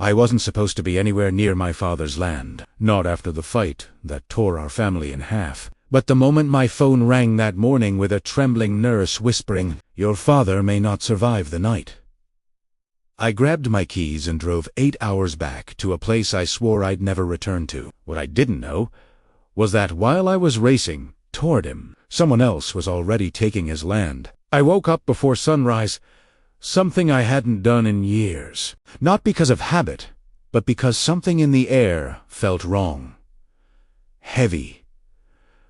I wasn't supposed to be anywhere near my father's land, not after the fight that tore our family in half. But the moment my phone rang that morning with a trembling nurse whispering, "Your father may not survive the night," I grabbed my keys and drove 8 hours back to a place I swore I'd never return to. What I didn't know was that while I was racing toward him, someone else was already taking his land. I woke up before sunrise, something I hadn't done in years. Not because of habit, but because something in the air felt wrong. Heavy.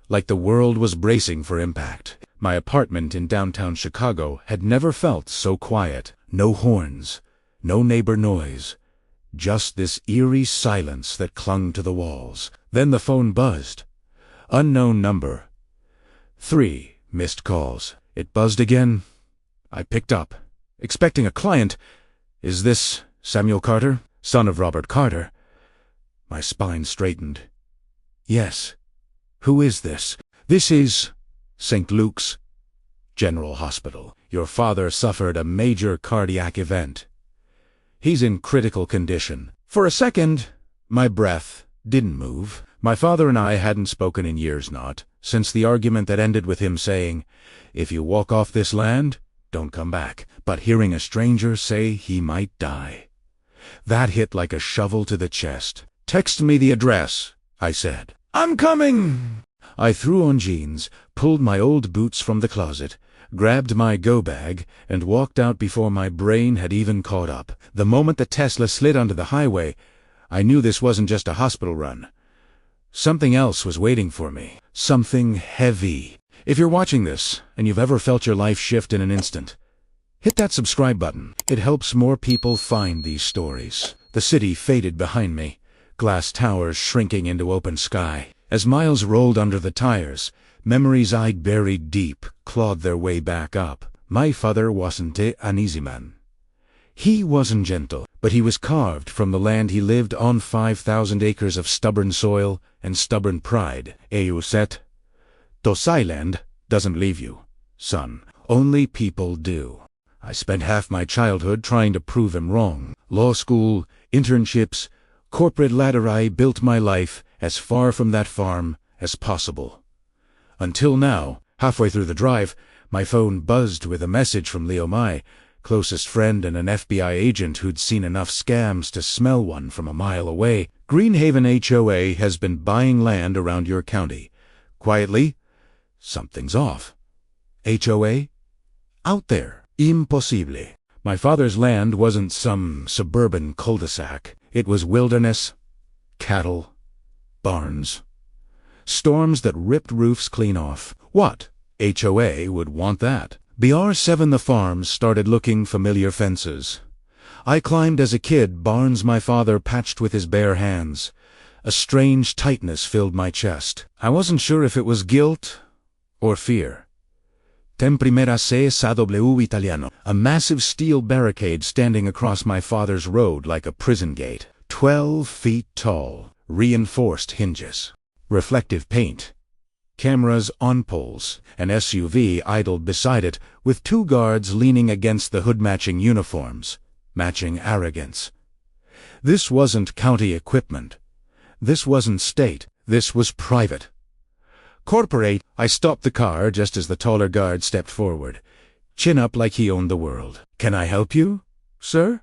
Like the world was bracing for impact. My apartment in downtown Chicago had never felt so quiet. No horns, no neighbor noise, just this eerie silence that clung to the walls. Then the phone buzzed. Unknown number. 3 missed calls. It buzzed again. I picked up, expecting a client. "Is this Samuel Carter, son of Robert Carter?" My spine straightened. "Yes. Who is this?" "This is St. Luke's General Hospital. Your father suffered a major cardiac event. He's in critical condition." For a second, my breath didn't move. My father and I hadn't spoken in years, not since the argument that ended with him saying, "If you walk off this land, don't come back." But hearing a stranger say he might die, that hit like a shovel to the chest. "Text me the address," I said. "I'm coming." I threw on jeans, pulled my old boots from the closet, grabbed my go-bag, and walked out before my brain had even caught up. The moment the Tesla slid onto the highway, I knew this wasn't just a hospital run. Something else was waiting for me. Something heavy. If you're watching this, and you've ever felt your life shift in an instant, hit that subscribe button. It helps more people find these stories. The city faded behind me, glass towers shrinking into open sky. As miles rolled under the tires, memories I'd buried deep clawed their way back up. My father wasn't an easy man. He wasn't gentle, but he was carved from the land he lived on. 5,000 acres of stubborn soil and stubborn pride. Euset, Tosailand doesn't leave you, son. Only people do. I spent half my childhood trying to prove him wrong. Law school, internships, corporate ladder. I built my life as far from that farm as possible. Until now, halfway through the drive, my phone buzzed with a message from Leo, my closest friend and an FBI agent who'd seen enough scams to smell one from a mile away. "Green Haven HOA has been buying land around your county. Quietly, something's off." HOA? Out there. Impossible. My father's land wasn't some suburban cul-de-sac. It was wilderness, cattle, barns. Storms that ripped roofs clean off. What HOA would want that? BR7 the farms started looking familiar. Fences I climbed as a kid, barns my father patched with his bare hands. A strange tightness filled my chest. I wasn't sure if it was guilt or fear. Ten primera C SAW Italiano. A massive steel barricade standing across my father's road like a prison gate. 12 feet tall, reinforced hinges, reflective paint, cameras on poles. An SUV idled beside it, with 2 guards leaning against the hood, matching uniforms, matching arrogance. This wasn't county equipment. This wasn't state. This was private. Corporate. I stopped the car just as the taller guard stepped forward, chin up like he owned the world. "Can I help you, sir?"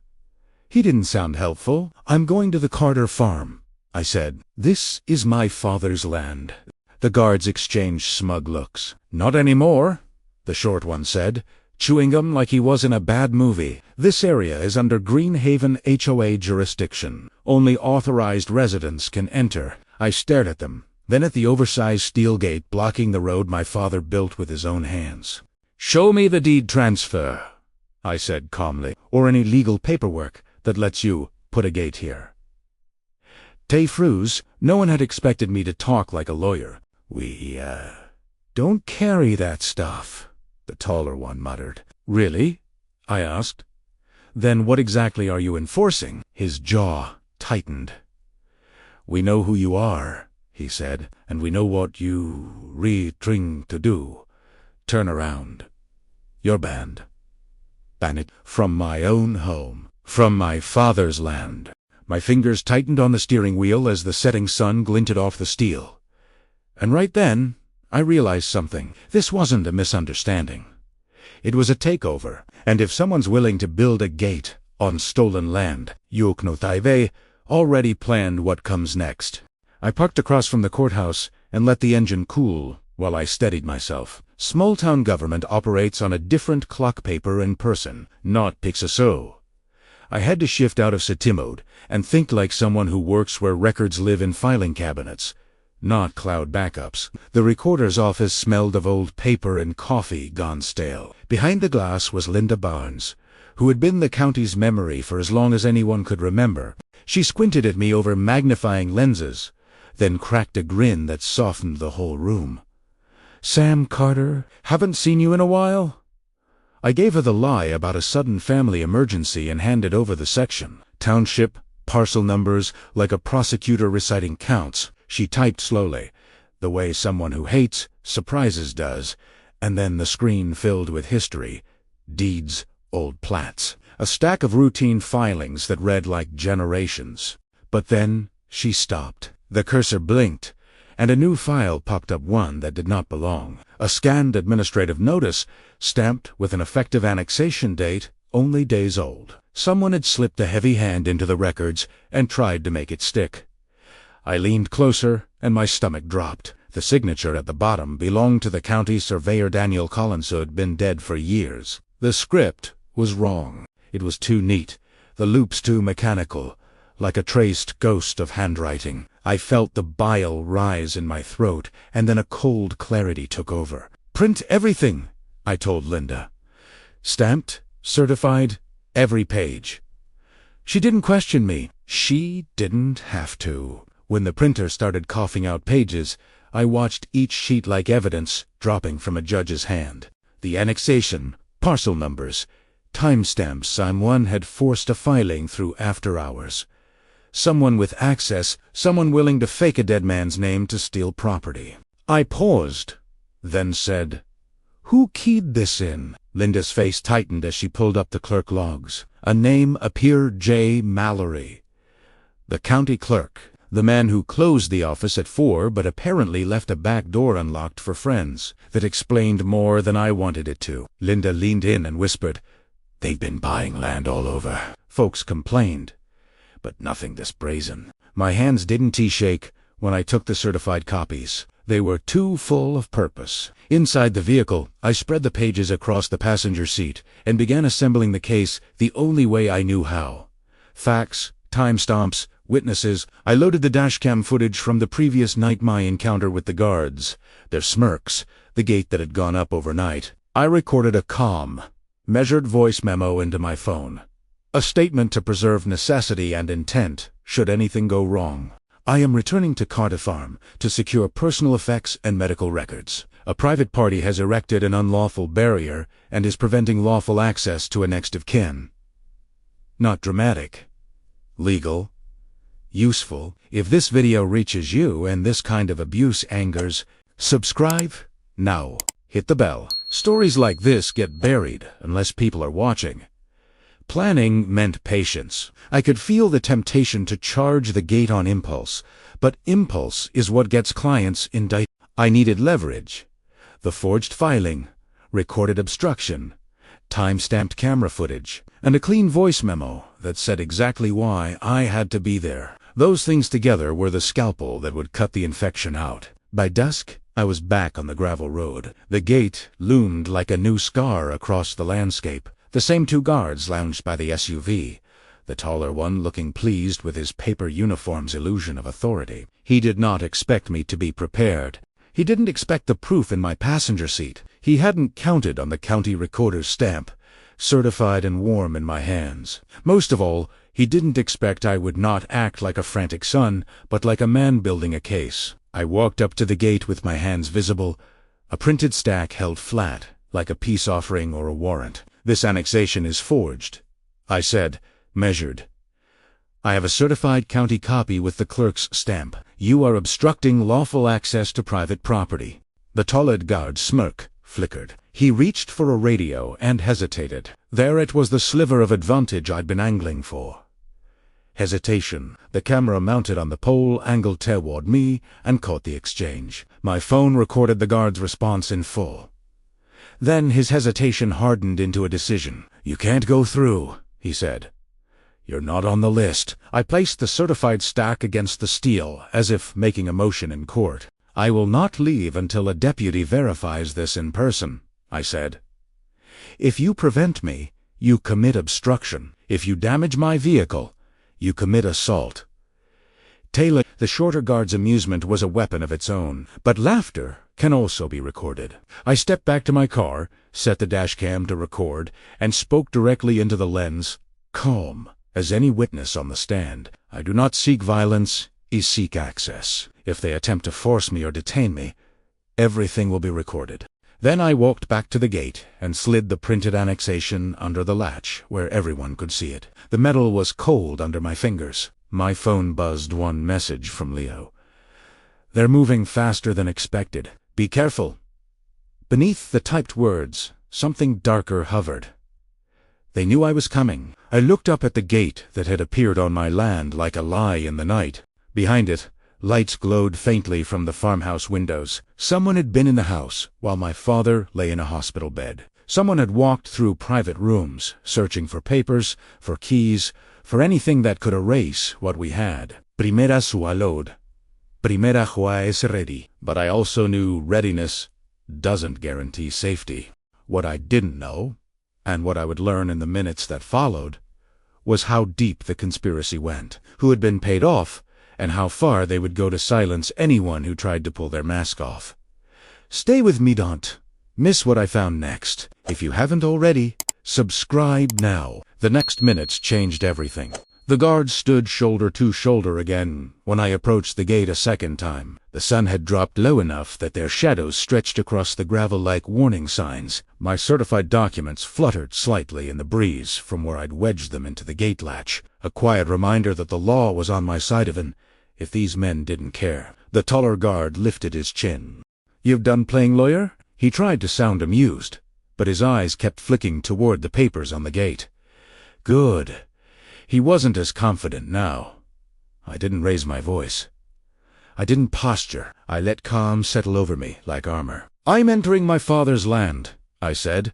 He didn't sound helpful. "I'm going to the Carter farm," I said. "This is my father's land." The guards exchanged smug looks. "Not anymore," the short one said, chewing gum like he was in a bad movie. "This area is under Green Haven HOA jurisdiction. Only authorized residents can enter." I stared at them, then at the oversized steel gate blocking the road my father built with his own hands. "Show me the deed transfer," I said calmly, "or any legal paperwork that lets you put a gate here." Te Fruz, no one had expected me to talk like a lawyer. "We, don't carry that stuff," the taller one muttered. "Really?" I asked. "Then what exactly are you enforcing?" His jaw tightened. "We know who you are," he said, "and we know what you trying to do. Turn around. You're banned. Ban it from my own home, from my father's land." My fingers tightened on the steering wheel as the setting sun glinted off the steel. And right then, I realized something. This wasn't a misunderstanding. It was a takeover, and if someone's willing to build a gate on stolen land, Yuknotaive already planned what comes next. I parked across from the courthouse and let the engine cool while I steadied myself. Small-town government operates on a different clock paper in person, not Picasso. I had to shift out of city mode and think like someone who works where records live in filing cabinets, not cloud backups. The recorder's office smelled of old paper and coffee gone stale. Behind the glass was Linda Barnes, who had been the county's memory for as long as anyone could remember. She squinted at me over magnifying lenses, then cracked a grin that softened the whole room. "Sam Carter, haven't seen you in a while?" I gave her the lie about a sudden family emergency and handed over the section. Township, parcel numbers, like a prosecutor reciting counts. She typed slowly, the way someone who hates surprises does, and then the screen filled with history, deeds, old plats, a stack of routine filings that read like generations. But then she stopped. The cursor blinked, and a new file popped up, one that did not belong. A scanned administrative notice, stamped with an effective annexation date, only days old. Someone had slipped a heavy hand into the records and tried to make it stick. I leaned closer, and my stomach dropped. The signature at the bottom belonged to the county surveyor Daniel Collins, who had been dead for years. The script was wrong. It was too neat, the loops too mechanical, like a traced ghost of handwriting. I felt the bile rise in my throat, and then a cold clarity took over. "Print everything," I told Linda. "Stamped, certified, every page." She didn't question me. She didn't have to. When the printer started coughing out pages, I watched each sheet like evidence dropping from a judge's hand. The annexation, parcel numbers, timestamps. Someone had forced a filing through after hours. Someone with access, someone willing to fake a dead man's name to steal property. I paused, then said, "Who keyed this in?" Linda's face tightened as she pulled up the clerk logs. A name appeared: J. Mallory. The county clerk. The man who closed the office at 4 but apparently left a back door unlocked for friends. That explained more than I wanted it to. Linda leaned in and whispered, "They've been buying land all over." Folks complained, but nothing this brazen. My hands didn't shake when I took the certified copies. They were too full of purpose. Inside the vehicle, I spread the pages across the passenger seat and began assembling the case the only way I knew how. Facts, timestamps, witnesses. I loaded the dashcam footage from the previous night, my encounter with the guards, their smirks, the gate that had gone up overnight. I recorded a calm, measured voice memo into my phone. A statement to preserve necessity and intent, should anything go wrong. "I am returning to Carter Farm to secure personal effects and medical records. A private party has erected an unlawful barrier and is preventing lawful access to a next of kin." Not dramatic. Legal. Useful. If this video reaches you and this kind of abuse angers, subscribe now. Hit the bell. Stories like this get buried unless people are watching. Planning meant patience. I could feel the temptation to charge the gate on impulse, but impulse is what gets clients indicted. I needed leverage. The forged filing, recorded obstruction, time-stamped camera footage, and a clean voice memo that said exactly why I had to be there. Those things together were the scalpel that would cut the infection out. By dusk, I was back on the gravel road. The gate loomed like a new scar across the landscape. The same 2 guards lounged by the SUV, the taller one looking pleased with his paper uniform's illusion of authority. He did not expect me to be prepared. He didn't expect the proof in my passenger seat. He hadn't counted on the county recorder's stamp, certified and warm in my hands. Most of all, he didn't expect I would not act like a frantic son, but like a man building a case. I walked up to the gate with my hands visible, a printed stack held flat, like a peace offering or a warrant. "This annexation is forged," I said, measured. "I have a certified county copy with the clerk's stamp. You are obstructing lawful access to private property." The taller guard's smirk flickered. He reached for a radio and hesitated. There it was, the sliver of advantage I'd been angling for. Hesitation. The camera mounted on the pole angled toward me and caught the exchange. My phone recorded the guard's response in full. Then his hesitation hardened into a decision. "You can't go through," he said. "You're not on the list." I placed the certified stack against the steel, as if making a motion in court. "I will not leave until a deputy verifies this in person," I said. "If you prevent me, you commit obstruction. If you damage my vehicle, you commit assault." Taylor, the shorter guard's amusement was a weapon of its own, but laughter can also be recorded. I stepped back to my car, set the dash cam to record, and spoke directly into the lens, calm as any witness on the stand. "I do not seek violence, I seek access. If they attempt to force me or detain me, everything will be recorded." Then I walked back to the gate and slid the printed annexation under the latch where everyone could see it. The metal was cold under my fingers. My phone buzzed one message from Leo. "They're moving faster than expected. Be careful." Beneath the typed words, something darker hovered. They knew I was coming. I looked up at the gate that had appeared on my land like a lie in the night. Behind it, lights glowed faintly from the farmhouse windows. Someone had been in the house while my father lay in a hospital bed. Someone had walked through private rooms, searching for papers, for keys, for anything that could erase what we had. Primera sualod. Primera HOA es ready. But I also knew readiness doesn't guarantee safety. What I didn't know, and what I would learn in the minutes that followed, was how deep the conspiracy went, who had been paid off, and how far they would go to silence anyone who tried to pull their mask off. Stay with me, don't miss what I found next. If you haven't already, subscribe now. The next minutes changed everything. The guards stood shoulder to shoulder again when I approached the gate a second time. The sun had dropped low enough that their shadows stretched across the gravel like warning signs. My certified documents fluttered slightly in the breeze from where I'd wedged them into the gate latch, a quiet reminder that the law was on my side even if these men didn't care. The taller guard lifted his chin. "You've done playing lawyer?" He tried to sound amused, but his eyes kept flicking toward the papers on the gate. Good. He wasn't as confident now. I didn't raise my voice. I didn't posture. I let calm settle over me like armor. "I'm entering my father's land," I said.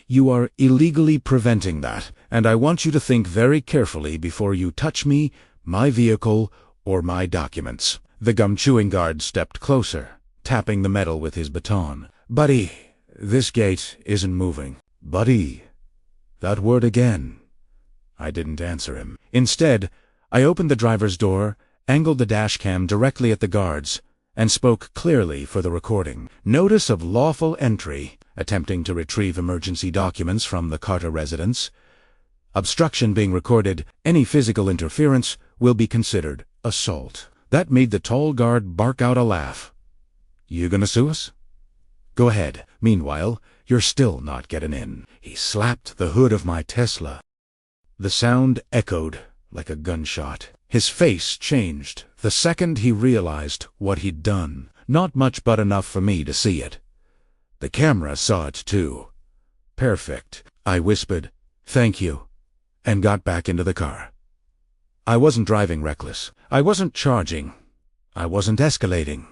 "You are illegally preventing that, and I want you to think very carefully before you touch me, my vehicle, or my documents." The gum-chewing guard stepped closer, tapping the metal with his baton. "Buddy, this gate isn't moving." "Buddy." That word again. I didn't answer him. Instead, I opened the driver's door, angled the dash cam directly at the guards, and spoke clearly for the recording. "Notice of lawful entry, attempting to retrieve emergency documents from the Carter residence. Obstruction being recorded. Any physical interference will be considered assault." That made the tall guard bark out a laugh. "You gonna sue us? Go ahead. Meanwhile, you're still not getting in." He slapped the hood of my Tesla. The sound echoed like a gunshot. His face changed the second he realized what he'd done. Not much but enough for me to see it. The camera saw it too. "Perfect," I whispered. "Thank you," and got back into the car. I wasn't driving reckless. I wasn't charging. I wasn't escalating.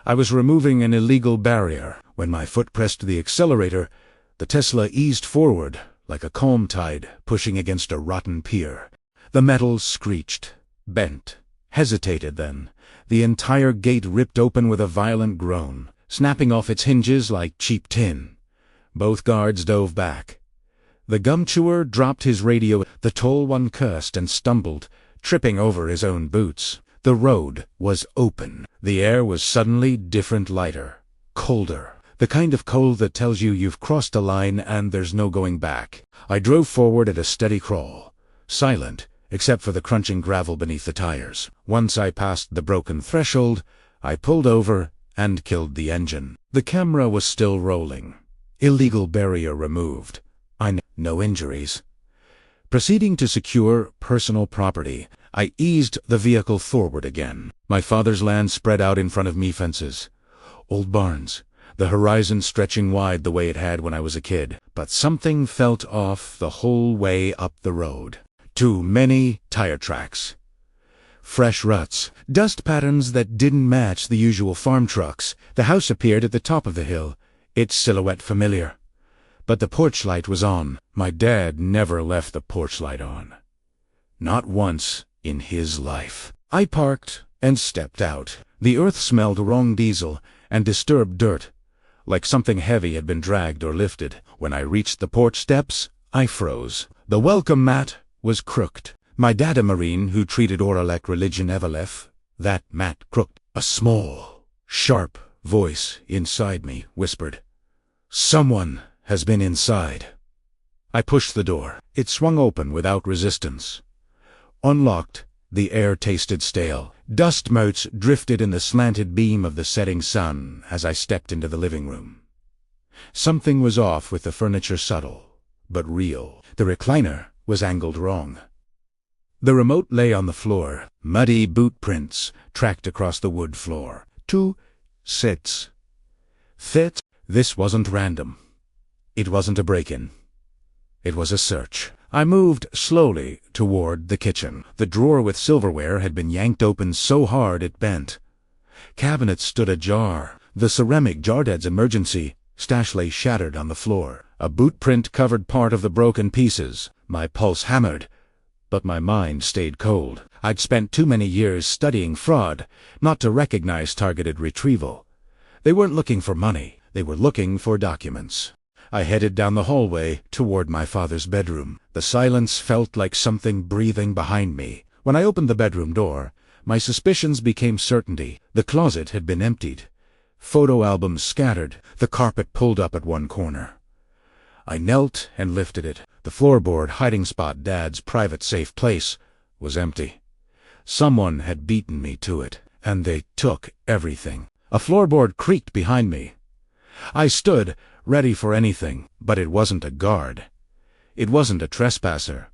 I was removing an illegal barrier. When my foot pressed the accelerator, the Tesla eased forward like a calm tide pushing against a rotten pier. The metal screeched, bent, hesitated then. The entire gate ripped open with a violent groan, snapping off its hinges like cheap tin. Both guards dove back. The gum-chewer dropped his radio. The tall one cursed and stumbled, tripping over his own boots. The road was open. The air was suddenly different, lighter, colder. The kind of cold that tells you you've crossed a line and there's no going back. I drove forward at a steady crawl, silent except for the crunching gravel beneath the tires. Once I passed the broken threshold, I pulled over and killed the engine. The camera was still rolling. Illegal barrier removed. No injuries. Proceeding to secure personal property, I eased the vehicle forward again. My father's land spread out in front of me, fences, old barns, the horizon stretching wide the way it had when I was a kid. But something felt off the whole way up the road. Too many tire tracks. Fresh ruts, dust patterns that didn't match the usual farm trucks. The house appeared at the top of the hill, its silhouette familiar. But the porch light was on. My dad never left the porch light on. Not once in his life. I parked and stepped out. The earth smelled wrong diesel and disturbed dirt, like something heavy had been dragged or lifted. When I reached the porch steps, I froze. The welcome mat was crooked. My dad, a Marine who treated Oralek religion Evelef, that mat crooked. A small, sharp voice inside me whispered, "Someone has been inside." I pushed the door. It swung open without resistance. Unlocked, the air tasted stale. Dust motes drifted in the slanted beam of the setting sun as I stepped into the living room. Something was off with the furniture, subtle, but real. The recliner was angled wrong. The remote lay on the floor, muddy boot prints tracked across the wood floor. 2 sits. Fit. This wasn't random. It wasn't a break-in. It was a search. I moved slowly toward the kitchen. The drawer with silverware had been yanked open so hard it bent. Cabinets stood ajar. The ceramic Jardad's emergency stash lay shattered on the floor. A boot print covered part of the broken pieces. My pulse hammered, but my mind stayed cold. I'd spent too many years studying fraud not to recognize targeted retrieval. They weren't looking for money. They were looking for documents. I headed down the hallway toward my father's bedroom. The silence felt like something breathing behind me. When I opened the bedroom door, my suspicions became certainty. The closet had been emptied. Photo albums scattered. The carpet pulled up at one corner. I knelt and lifted it. The floorboard hiding spot, Dad's private safe place, was empty. Someone had beaten me to it, and they took everything. A floorboard creaked behind me. I stood, ready for anything, but it wasn't a guard. It wasn't a trespasser.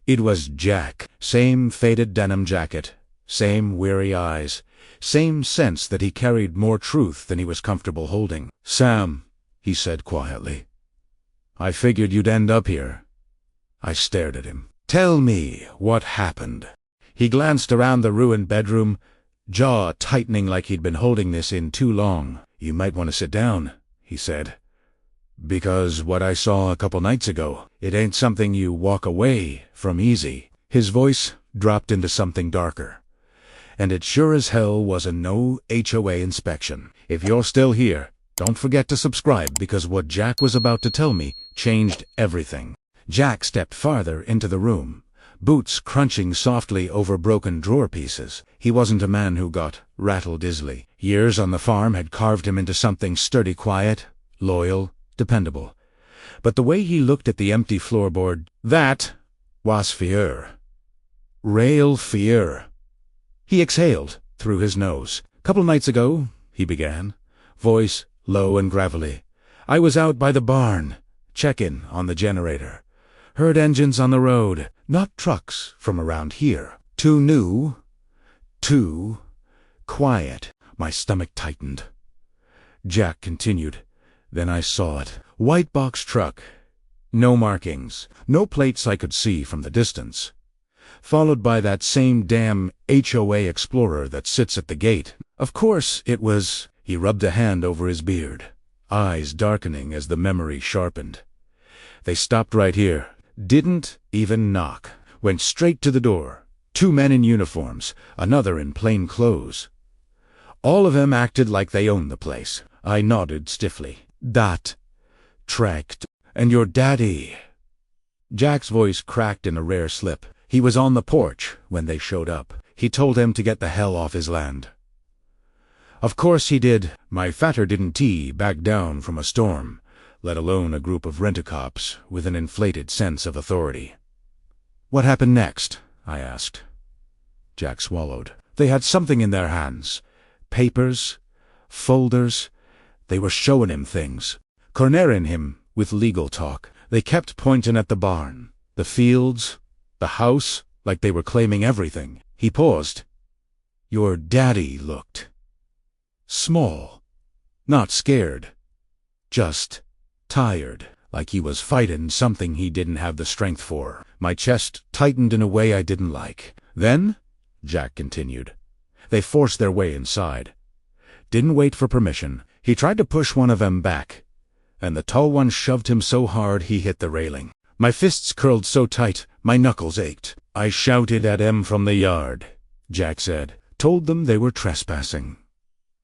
It was Jack. Same faded denim jacket, same weary eyes, same sense that he carried more truth than he was comfortable holding. "Sam," he said quietly, "I figured you'd end up here." I stared at him. "Tell me what happened." He glanced around the ruined bedroom, jaw tightening like he'd been holding this in too long. "You might want to sit down," he said, "because what I saw a couple nights ago, it ain't something you walk away from easy." His voice dropped into something darker. "And it sure as hell was a no HOA inspection. If you're still here, don't forget to subscribe, because what Jack was about to tell me changed everything." Jack stepped farther into the room, boots crunching softly over broken drawer pieces. He wasn't a man who got rattled easily. Years on the farm had carved him into something sturdy, quiet, loyal, dependable. But the way he looked at the empty floorboard, that was fear. Real fear. He exhaled through his nose. "Couple nights ago," he began, voice low and gravelly, "I was out by the barn, checking on the generator. Heard engines on the road, not trucks from around here. Too new, too quiet." My stomach tightened. Jack continued, "Then I saw it. White box truck. No markings, no plates I could see from the distance. Followed by that same damn HOA Explorer that sits at the gate. Of course it was—" He rubbed a hand over his beard, eyes darkening as the memory sharpened. "They stopped right here. Didn't even knock. Went straight to the door. 2 men in uniforms, another in plain clothes. All of them acted like they owned the place." I nodded stiffly. "That tracked. And your daddy—" Jack's voice cracked in a rare slip. "He was on the porch when they showed up. He told him to get the hell off his land." "Of course he did." My fatter didn't back down from a storm, let alone a group of rent-a-cops with an inflated sense of authority. "What happened next?" I asked. Jack swallowed. "They had something in their hands. Papers, folders. They were showing him things, cornering him with legal talk. They kept pointing at the barn, the fields, the house, like they were claiming everything." He paused. "Your daddy looked small, not scared, just tired, like he was fighting something he didn't have the strength for." My chest tightened in a way I didn't like. Then, Jack continued, they forced their way inside. Didn't wait for permission. He tried to push one of them back, and the tall one shoved him so hard he hit the railing. My fists curled so tight, my knuckles ached. I shouted at them from the yard, Jack said. Told them they were trespassing.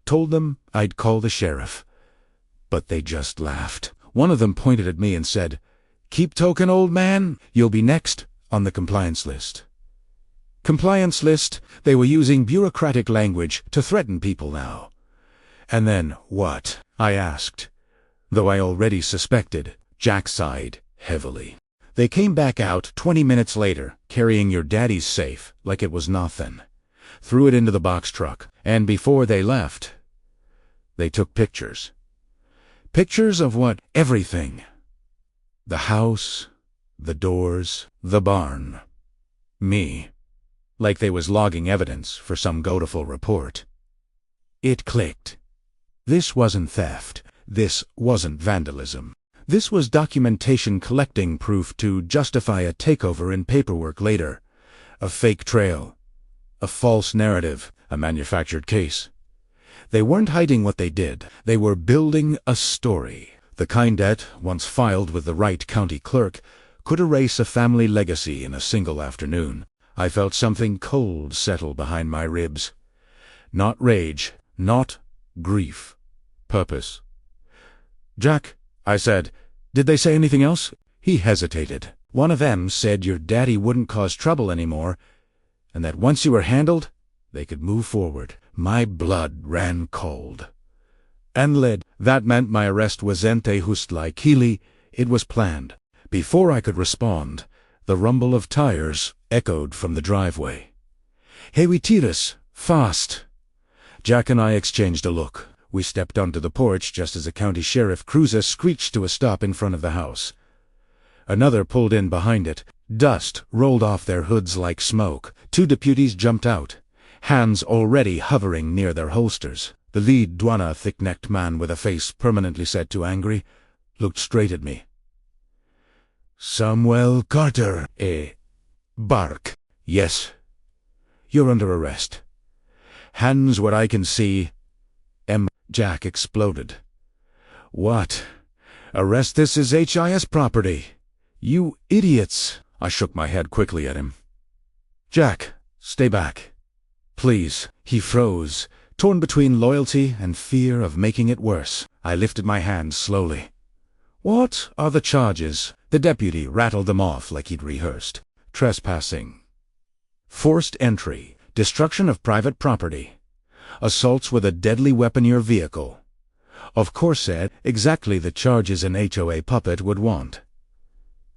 Told them I'd call the sheriff. But they just laughed. One of them pointed at me and said, "Keep talking, old man. You'll be next on the compliance list." Compliance list? They were using bureaucratic language to threaten people now. And then what? I asked. Though I already suspected, Jack sighed heavily. They came back out 20 minutes later, carrying your daddy's safe like it was nothing. Threw it into the box truck, and before they left, they took pictures. Pictures of what? Everything. The house, the doors, the barn. Me. Like they was logging evidence for some godful report. It clicked. This wasn't theft. This wasn't vandalism. This was documentation collecting proof to justify a takeover in paperwork later. A fake trail. A false narrative. A manufactured case. They weren't hiding what they did. They were building a story. The kind that, once filed with the right county clerk, could erase a family legacy in a single afternoon. I felt something cold settle behind my ribs. Not rage, not grief. Purpose. "Jack," I said, "did they say anything else?" He hesitated. "One of them said your daddy wouldn't cause trouble anymore, and that once you were handled, they could move forward." My blood ran cold. And led. That meant my arrest was ente hustly kili. It was planned. Before I could respond, the rumble of tires echoed from the driveway. "Hey, we tiras, fast!" Jack and I exchanged a look. We stepped onto the porch just as a county sheriff cruiser screeched to a stop in front of the house. Another pulled in behind it. Dust rolled off their hoods like smoke. 2 deputies jumped out, hands already hovering near their holsters. The lead Dwana, thick-necked man with a face permanently set to angry, looked straight at me. "Samuel Carter, Bark." "Yes." "You're under arrest." "Hands where I can see." Jack exploded. "What? Arrest this is HIS property. You idiots." I shook my head quickly at him. "Jack, stay back. Please." He froze, torn between loyalty and fear of making it worse. I lifted my hand slowly. "What are the charges?" The deputy rattled them off like he'd rehearsed. "Trespassing. Forced entry. Destruction of private property. Assaults with a deadly weapon your vehicle." Of course, said exactly the charges an HOA puppet would want.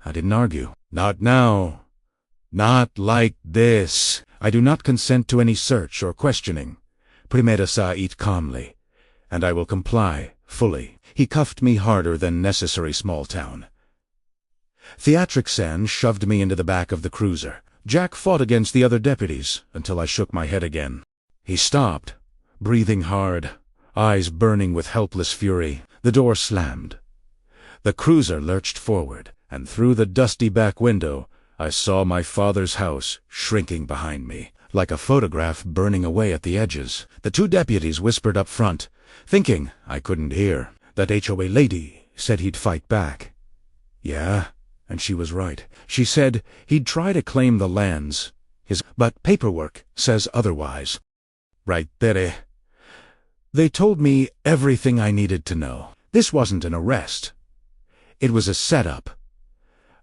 I didn't argue. "Not now. Not like this. I do not consent to any search or questioning. Primera sa eat calmly, and I will comply fully." He cuffed me harder than necessary small town. Theatrixan shoved me into the back of the cruiser. Jack fought against the other deputies until I shook my head again. He stopped, breathing hard, eyes burning with helpless fury. The door slammed. The cruiser lurched forward, and through the dusty back window, I saw my father's house shrinking behind me, like a photograph burning away at the edges. The 2 deputies whispered up front, thinking I couldn't hear. That HOA lady said he'd fight back. Yeah, and she was right. She said he'd try to claim the lands, but paperwork says otherwise. Right there. They told me everything I needed to know. This wasn't an arrest. It was a setup.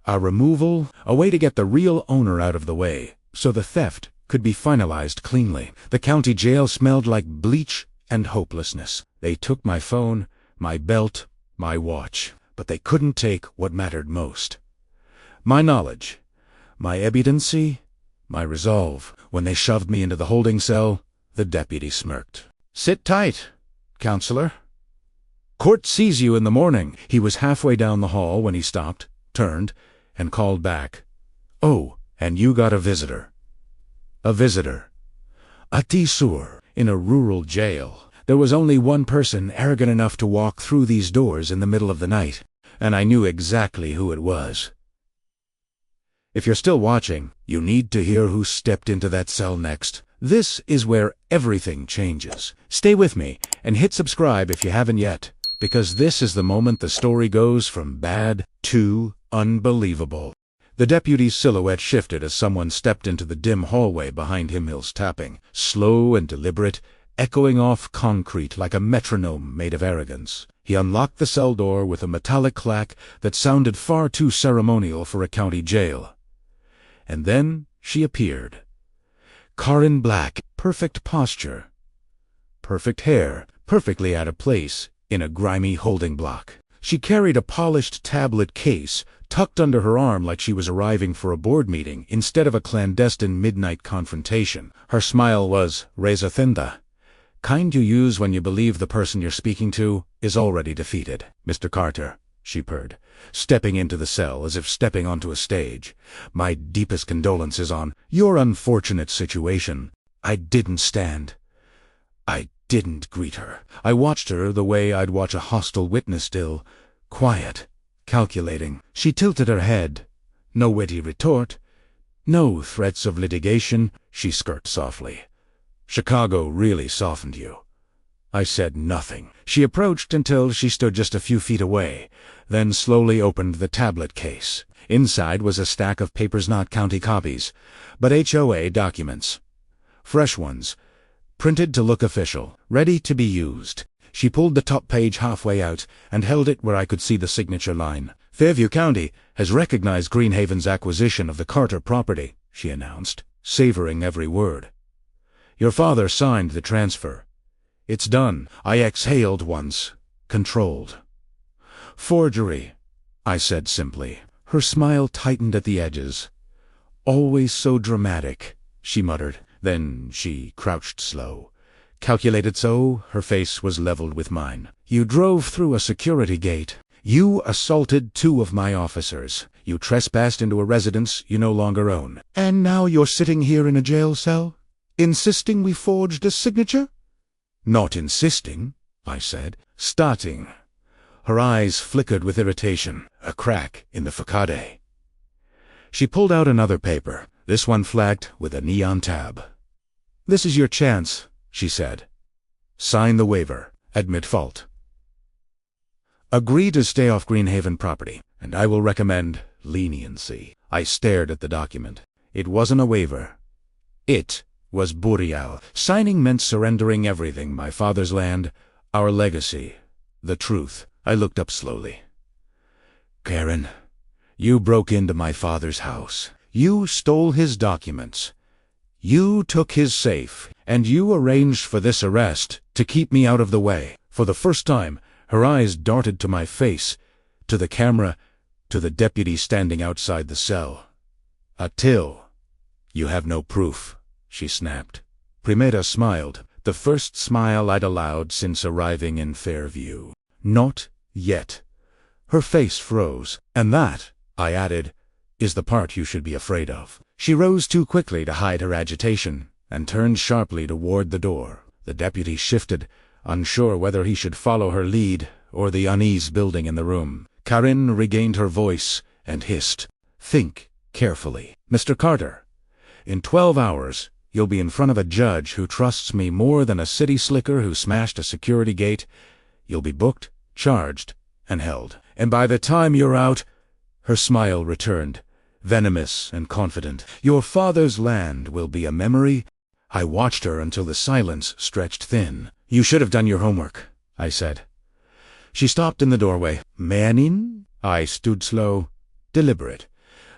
A removal, a way to get the real owner out of the way, so the theft could be finalized cleanly. The county jail smelled like bleach and hopelessness. They took my phone, my belt, my watch, but they couldn't take what mattered most. My knowledge, my evidency, my resolve. When they shoved me into the holding cell, the deputy smirked. "Sit tight, counselor. Court sees you in the morning." He was halfway down the hall when he stopped, turned, and called back. "Oh, and you got a visitor." A visitor. A T-sur. In a rural jail, there was only one person arrogant enough to walk through these doors in the middle of the night, and I knew exactly who it was. If you're still watching, you need to hear who stepped into that cell next. This is where everything changes. Stay with me and hit subscribe if you haven't yet, because this is the moment the story goes from bad to unbelievable. The deputy's silhouette shifted as someone stepped into the dim hallway behind him. His tapping, slow and deliberate, echoing off concrete like a metronome made of arrogance. He unlocked the cell door with a metallic clack that sounded far too ceremonial for a county jail. And then she appeared. Karen Black, perfect posture, perfect hair, perfectly out of place in a grimy holding block. She carried a polished tablet case tucked under her arm like she was arriving for a board meeting instead of a clandestine midnight confrontation. Her smile was razor-thin, kind you use when you believe the person you're speaking to is already defeated. "Mr. Carter," she purred, stepping into the cell as if stepping onto a stage. "My deepest condolences on your unfortunate situation. I didn't stand. I didn't greet her. I watched her the way I'd watch a hostile witness, still, quiet, calculating. She tilted her head. No witty retort. No threats of litigation." She skirted softly. "Chicago really softened you." I said nothing. She approached until she stood just a few feet away, then slowly opened the tablet case. Inside was a stack of papers, not county copies, but HOA documents. Fresh ones, printed to look official, ready to be used. She pulled the top page halfway out and held it where I could see the signature line. "Fairview County has recognized Green Haven's acquisition of the Carter property," she announced, savoring every word. "Your father signed the transfer. It's done." I exhaled once, controlled. "Forgery," I said simply. Her smile tightened at the edges. "Always so dramatic," she muttered. Then she crouched slow, calculated so her face was leveled with mine. "You drove through a security gate. You assaulted 2 of my officers. You trespassed into a residence you no longer own. And now you're sitting here in a jail cell, insisting we forged a signature?" "Not insisting," I said, starting. Her eyes flickered with irritation, a crack in the facade. She pulled out another paper, this one flagged with a neon tab. "This is your chance," she said. "Sign the waiver. Admit fault. Agree to stay off Green Haven property, and I will recommend leniency." I stared at the document. It wasn't a waiver. It was burial. Signing meant surrendering everything: my father's land, our legacy, the truth. I looked up slowly. "Karen, you broke into my father's house. You stole his documents. You took his safe, and you arranged for this arrest to keep me out of the way." For the first time, her eyes darted to my face, to the camera, to the deputy standing outside the cell. "Until you have no proof," she snapped. Primera smiled, the first smile I'd allowed since arriving in Fairview. "Not yet." Her face froze. "And that," I added, "is the part you should be afraid of." She rose too quickly to hide her agitation, and turned sharply toward the door. The deputy shifted, unsure whether he should follow her lead or the unease building in the room. Karen regained her voice and hissed, "Think carefully. Mr. Carter, in 12 hours, you'll be in front of a judge who trusts me more than a city slicker who smashed a security gate. You'll be booked, charged, and held. And by the time you're out—" Her smile returned, venomous and confident. "Your father's land will be a memory." I watched her until the silence stretched thin. "You should have done your homework," I said. She stopped in the doorway. "May I in?" I stood slow, deliberate,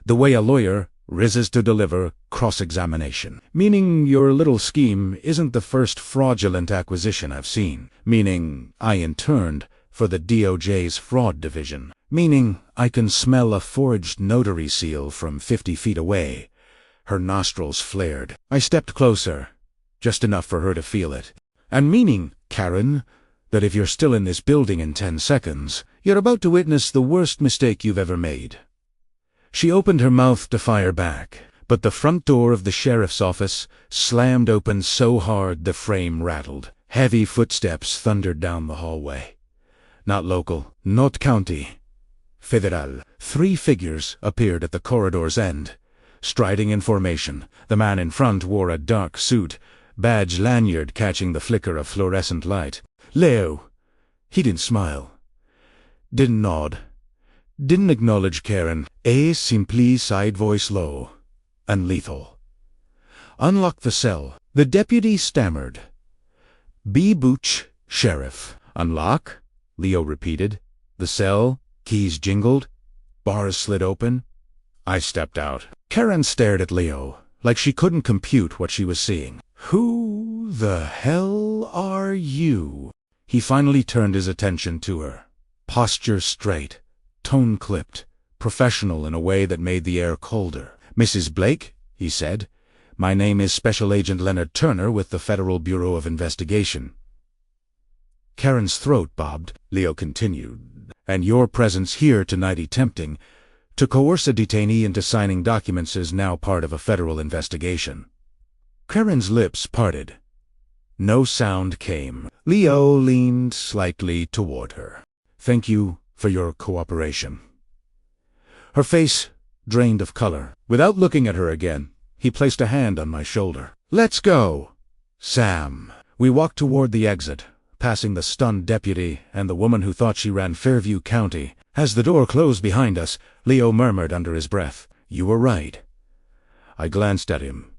the way a lawyer rises to deliver cross-examination. "Meaning your little scheme isn't the first fraudulent acquisition I've seen. Meaning I interned for the DOJ's fraud division. Meaning I can smell a forged notary seal from 50 feet away." Her nostrils flared. I stepped closer, just enough for her to feel it. "And meaning, Karen, that if you're still in this building in 10 seconds, you're about to witness the worst mistake you've ever made." She opened her mouth to fire back, but the front door of the sheriff's office slammed open so hard the frame rattled. Heavy footsteps thundered down the hallway. Not local, not county. Federal. 3 figures appeared at the corridor's end. striding in formation. The man in front wore a dark suit, badge lanyard catching the flicker of fluorescent light. Leo. He didn't smile. Didn't nod. Didn't acknowledge Karen. A simply side voice low and lethal. Unlock the cell. The deputy stammered. B. Booch, sheriff. Unlock? Leo repeated. The cell, keys jingled, bars slid open. I stepped out. Karen stared at Leo, like she couldn't compute what she was seeing. Who the hell are you? He finally turned his attention to her. Posture straight, tone clipped, professional in a way that made the air colder. Mrs. Blake, he said, my name is Special Agent Leonard Turner with the Federal Bureau of Investigation. Karen's throat bobbed. Leo continued. And your presence here tonight attempting to coerce a detainee into signing documents is now part of a federal investigation. Karen's lips parted. No sound came. Leo leaned slightly toward her. Thank you for your cooperation. Her face drained of color. Without looking at her again, he placed a hand on my shoulder. Let's go, Sam. We walked toward the exit, passing the stunned deputy and the woman who thought she ran Fairview County. As the door closed behind us, Leo murmured under his breath, You were right. I glanced at him.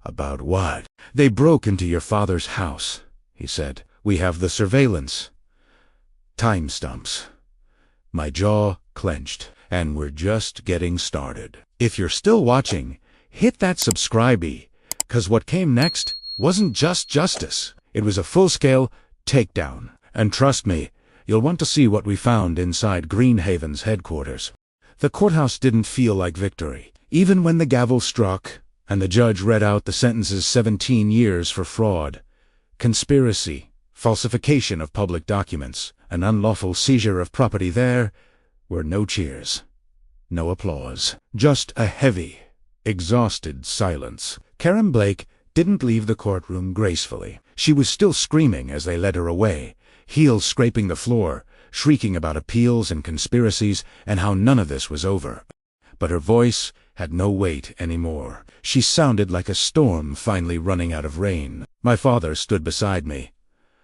About what? They broke into your father's house, he said. We have the surveillance. Time stumps. My jaw clenched, and we're just getting started. If you're still watching, hit that subscribe-y, 'cause what came next wasn't just justice. It was a full-scale takedown. And trust me, you'll want to see what we found inside Green Haven's headquarters. The courthouse didn't feel like victory. Even when the gavel struck and the judge read out the sentences 17 years for fraud, conspiracy, falsification of public documents, an unlawful seizure of property, there were no cheers, no applause, just a heavy, exhausted silence. Karen Blake didn't leave the courtroom gracefully. She was still screaming as they led her away, heels scraping the floor, shrieking about appeals and conspiracies and how none of this was over. But her voice had no weight anymore. She sounded like a storm finally running out of rain. My father stood beside me,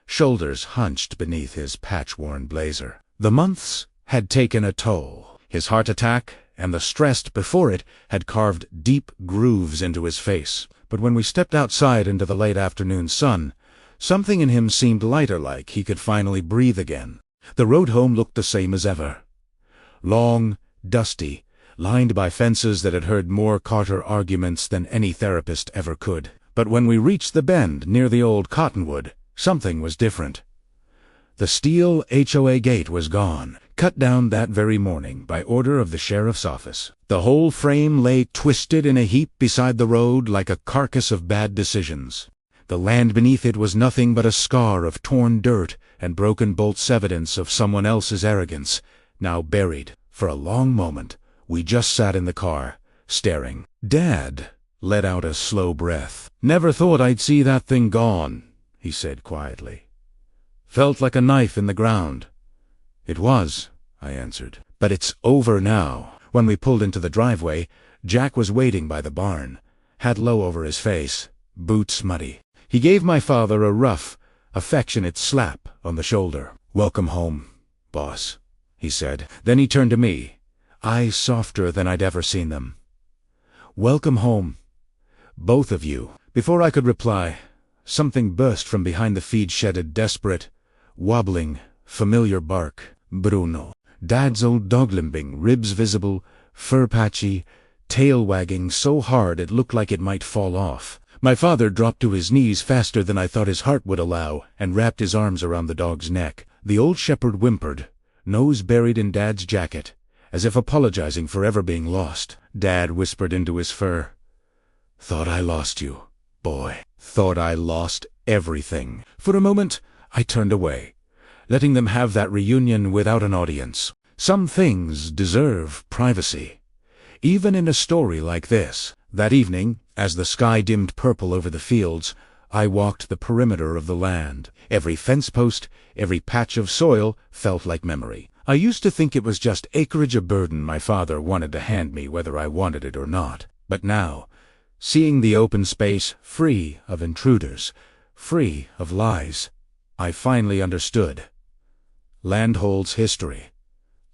shoulders hunched beneath his patch-worn blazer. The months had taken a toll. His heart attack and the stress before it had carved deep grooves into his face. But when we stepped outside into the late afternoon sun, something in him seemed lighter, like he could finally breathe again. The road home looked the same as ever. Long, dusty, lined by fences that had heard more Carter arguments than any therapist ever could. But when we reached the bend near the old cottonwood, something was different. The steel HOA gate was gone, cut down that very morning by order of the sheriff's office. The whole frame lay twisted in a heap beside the road like a carcass of bad decisions. The land beneath it was nothing but a scar of torn dirt and broken bolts, evidence of someone else's arrogance, now buried. For a long moment, we just sat in the car, staring. Dad let out a slow breath. Never thought I'd see that thing gone, he said quietly. Felt like a knife in the ground. It was, I answered. But it's over now. When we pulled into the driveway, Jack was waiting by the barn, hat low over his face, boots muddy. He gave my father a rough, affectionate slap on the shoulder. Welcome home, boss, he said. Then he turned to me, eyes softer than I'd ever seen them. Welcome home, both of you. Before I could reply, something burst from behind the feed shed, a desperate, wobbling, familiar bark. Bruno. Dad's old dog, limping, ribs visible, fur patchy, tail wagging so hard it looked like it might fall off. My father dropped to his knees faster than I thought his heart would allow and wrapped his arms around the dog's neck. The old shepherd whimpered, nose buried in Dad's jacket, as if apologizing for ever being lost. Dad whispered into his fur, Thought I lost you, boy. Thought I lost everything. For a moment, I turned away, letting them have that reunion without an audience. Some things deserve privacy, even in a story like this. That evening, as the sky dimmed purple over the fields, I walked the perimeter of the land. Every fence post, every patch of soil felt like memory. I used to think it was just acreage, a burden my father wanted to hand me whether I wanted it or not. But now, seeing the open space free of intruders, free of lies, I finally understood. Land holds history.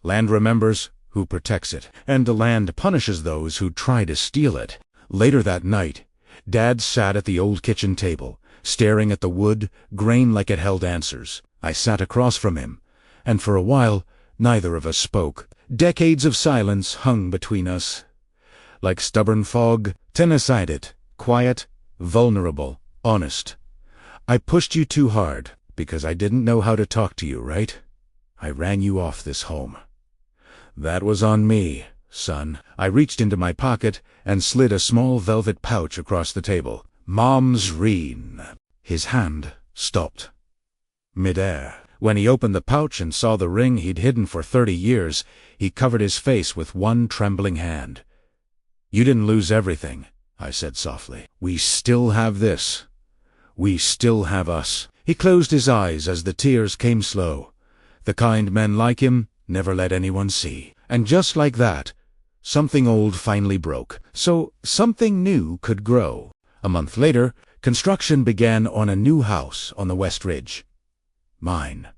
Land remembers who protects it, and the land punishes those who try to steal it. Later that night, Dad sat at the old kitchen table, staring at the wood, grain like it held answers. I sat across from him, and for a while, neither of us spoke. Decades of silence hung between us. Like stubborn fog, ten-sided, quiet, vulnerable, honest. I pushed you too hard, because I didn't know how to talk to you, right? I ran you off this home. That was on me, son. I reached into my pocket and slid a small velvet pouch across the table. Mom's ring. His hand stopped. Midair. When he opened the pouch and saw the ring he'd hidden for 30 years, he covered his face with one trembling hand. You didn't lose everything, I said softly. We still have this. We still have us. He closed his eyes as the tears came slow. The kind men like him never let anyone see. And just like that, something old finally broke, so something new could grow. A month later, construction began on a new house on the West Ridge. Mine.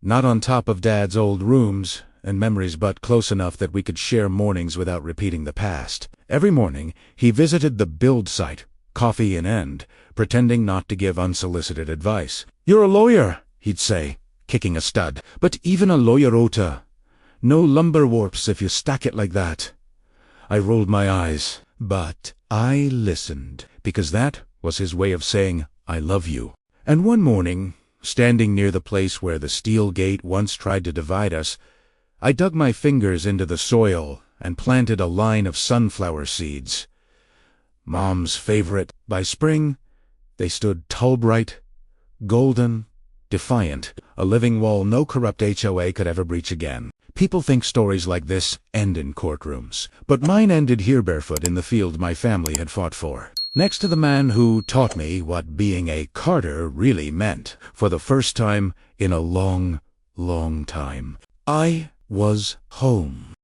Not on top of Dad's old rooms and memories, but close enough that we could share mornings without repeating the past. Every morning, he visited the build site, coffee in hand, pretending not to give unsolicited advice. You're a lawyer, he'd say, kicking a stud, but even a lawyer oughta. No lumber warps if you stack it like that. I rolled my eyes, but I listened, because that was his way of saying, I love you. And one morning, standing near the place where the steel gate once tried to divide us, I dug my fingers into the soil and planted a line of sunflower seeds. Mom's favorite. By spring, they stood tall, bright, golden, defiant, a living wall no corrupt HOA could ever breach again. People think stories like this end in courtrooms, but mine ended here barefoot in the field my family had fought for. Next to the man who taught me what being a Carter really meant, for the first time in a long, long time. I was home.